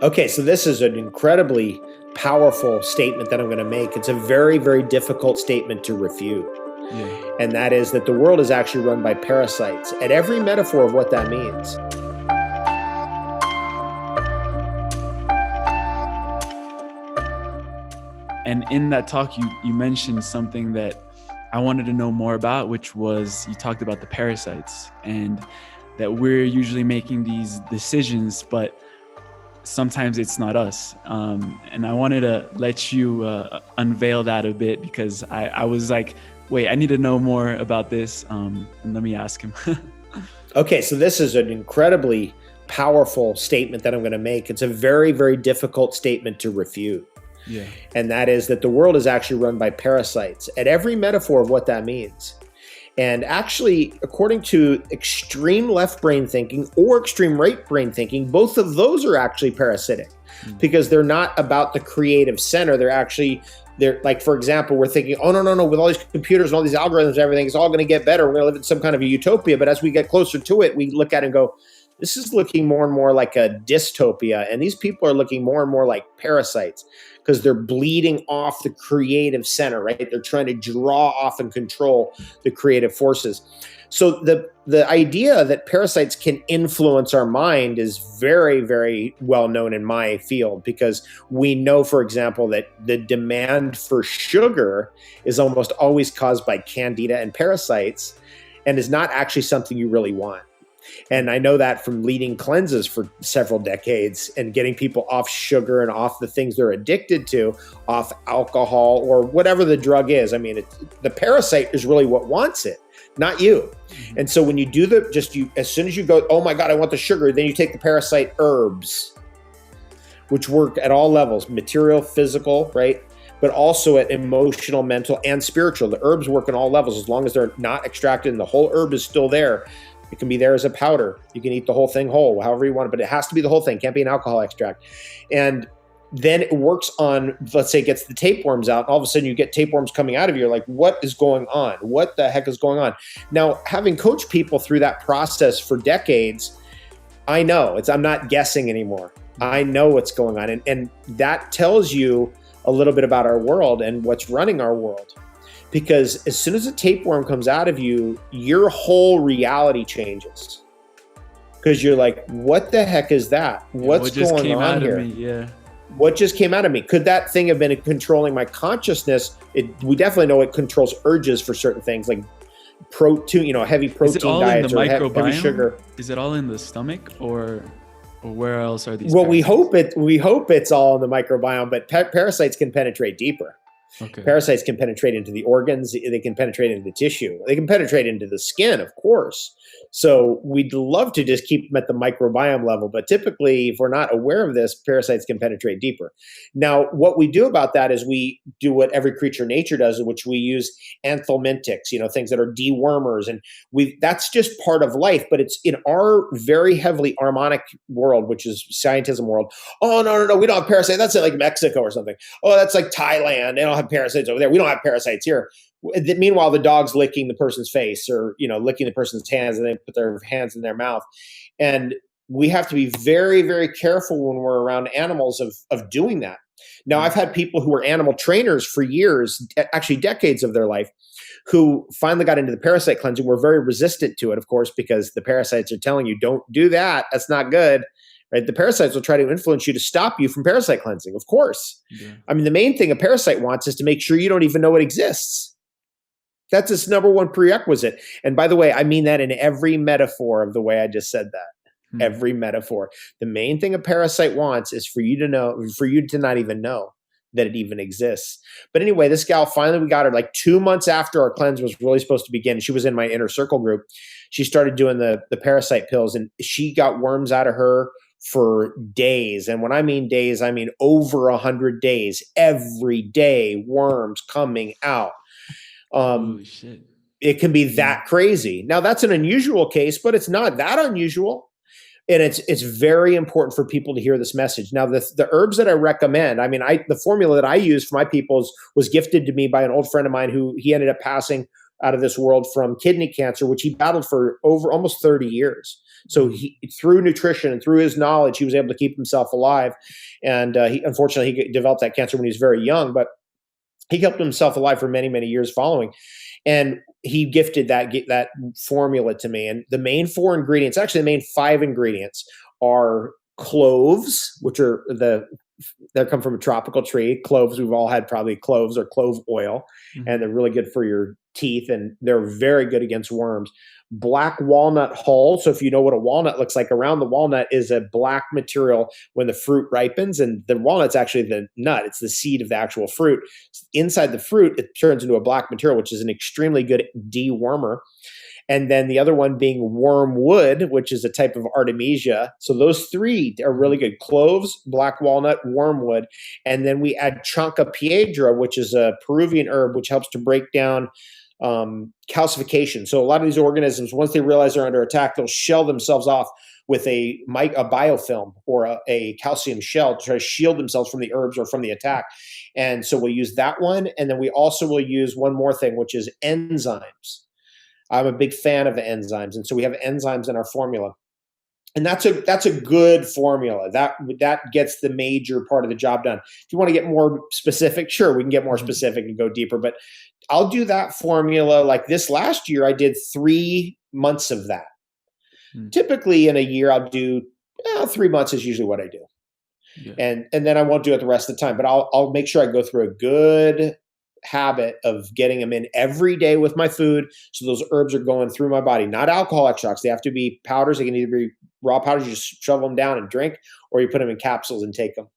Okay, so this is an incredibly powerful statement that I'm going to make. It's a very, very difficult statement to refute. Yeah. And that is that the world is actually run by parasites, and every metaphor of what that means. And in that talk, you mentioned something that I wanted to know more about, which was you talked about the parasites and that we're usually making these decisions, but sometimes it's not us. And I wanted to let you unveil that a bit because I was like, wait, I need to know more about this. And let me ask him. Okay, so this is an incredibly powerful statement that I'm going to make. It's a very, very difficult statement to refute. Yeah. And that is that the world is actually run by parasites, and every metaphor of what that means. And actually, according to extreme left brain thinking or extreme right brain thinking, both of those are actually parasitic because they're not about the creative center. They're like, for example, we're thinking, oh, no, with all these computers and all these algorithms and everything, it's all going to get better. We're going to live in some kind of a utopia. But as we get closer to it, we look at it and go, this is looking more and more like a dystopia. And these people are looking more and more like parasites because they're bleeding off the creative center, right? They're trying to draw off and control the creative forces. So the idea that parasites can influence our mind is very, very well known in my field because we know, for example, that the demand for sugar is almost always caused by candida and parasites and is not actually something you really want. And I know that from leading cleanses for several decades and getting people off sugar and off the things they're addicted to, off alcohol or whatever the drug is. I mean, the parasite is really what wants it, not you. And so when you do as soon as you go, oh my God, I want the sugar, then you take the parasite herbs, which work at all levels, material, physical, right? But also at emotional, mental, and spiritual. The herbs work on all levels as long as they're not extracted and the whole herb is still there. It can be there as a powder. You can eat the whole thing whole, however you want it, but it has to be the whole thing. Can't be an alcohol extract. And then it works on, let's say, gets the tapeworms out. All of a sudden you get tapeworms coming out of you. You're like, what is going on? What the heck is going on? Now, having coached people through that process for decades, I know I'm not guessing anymore. I know what's going on. And that tells you a little bit about our world and what's running our world. Because as soon as a tapeworm comes out of you, your whole reality changes. Because you're like, what the heck is that? What's going on here? Yeah. What just came out of me? Could that thing have been controlling my consciousness? We definitely know it controls urges for certain things like protein, heavy protein diets or heavy sugar. Is it all in the stomach or where else are these? Well, parasites? we hope it's all in the microbiome, but parasites can penetrate deeper. Okay. Parasites can penetrate into the organs. They can penetrate into the tissue. They can penetrate into the skin, of course. So we'd love to just keep them at the microbiome level. But typically, if we're not aware of this, parasites can penetrate deeper. Now, what we do about that is we do what every creature in nature does, which we use anthelmintics, things that are dewormers. And that's just part of life. But it's in our very heavily harmonic world, which is scientism world. Oh, no, we don't have parasites. That's like Mexico or something. Oh, that's like Thailand. They don't have parasites over there. We don't have parasites here. Meanwhile, the dog's licking the person's face or, licking the person's hands and they put their hands in their mouth. And we have to be very, very careful when we're around animals of doing that. Now, I've had people who were animal trainers for years, actually decades of their life, who finally got into the parasite cleansing, were very resistant to it, of course, because the parasites are telling you, don't do that. That's not good. Right? The parasites will try to influence you to stop you from parasite cleansing, of course. Yeah. I mean, the main thing a parasite wants is to make sure you don't even know it exists. That's its number one prerequisite. And by the way, I mean that in every metaphor of the way I just said that. Every metaphor. The main thing a parasite wants is for you to not even know that it even exists. But anyway, this gal, finally we got her like 2 months after our cleanse was really supposed to begin. She was in my inner circle group. She started doing the parasite pills and she got worms out of her for days. And when I mean days, I mean over 100 days, every day, worms coming out. Holy shit. It can be that crazy. Now that's an unusual case, but it's not that unusual. And it's very important for people to hear this message. Now, the herbs that I recommend, the formula that I use for my people was gifted to me by an old friend of mine who he ended up passing, out of this world from kidney cancer, which he battled for over almost 30 years. So through nutrition and through his knowledge, he was able to keep himself alive. And unfortunately, he developed that cancer when he was very young, but he kept himself alive for many, many years following. And he gifted that formula to me. And the main 4 ingredients, actually the main 5 ingredients, are cloves, which are that come from a tropical tree. Cloves, we've all had probably cloves or clove oil, and they're really good for your teeth, and they're very good against worms. Black walnut hull. So if you know what a walnut looks like, around the walnut is a black material when the fruit ripens, and the walnut's actually the nut. It's the seed of the actual fruit. Inside the fruit, it turns into a black material, which is an extremely good dewormer. And then the other one being wormwood, which is a type of artemisia. So those 3 are really good: cloves, black walnut, wormwood. And then we add CHANCAPIEDRA, which is a Peruvian herb, which helps to break down calcification. So a lot of these organisms, once they realize they're under attack, they'll shell themselves off with a biofilm or a calcium shell to try to shield themselves from the herbs or from the attack. And so we'll use that one. And then we also will use one more thing, which is enzymes. I'm a big fan of the enzymes. And so we have enzymes in our formula. And that's a good formula. That gets the major part of the job done. If you want to get more specific, sure, we can get more specific and go deeper. But I'll do that formula. Like this last year, I did 3 months of that. Typically in a year, I'll do 3 months is usually what I do. Yeah. And then I won't do it the rest of the time. But I'll make sure I go through a good habit of getting them in every day with my food. So those herbs are going through my body, not alcohol extracts. They have to be powders. They can either be raw powders, you just shovel them down and drink, or you put them in capsules and take them.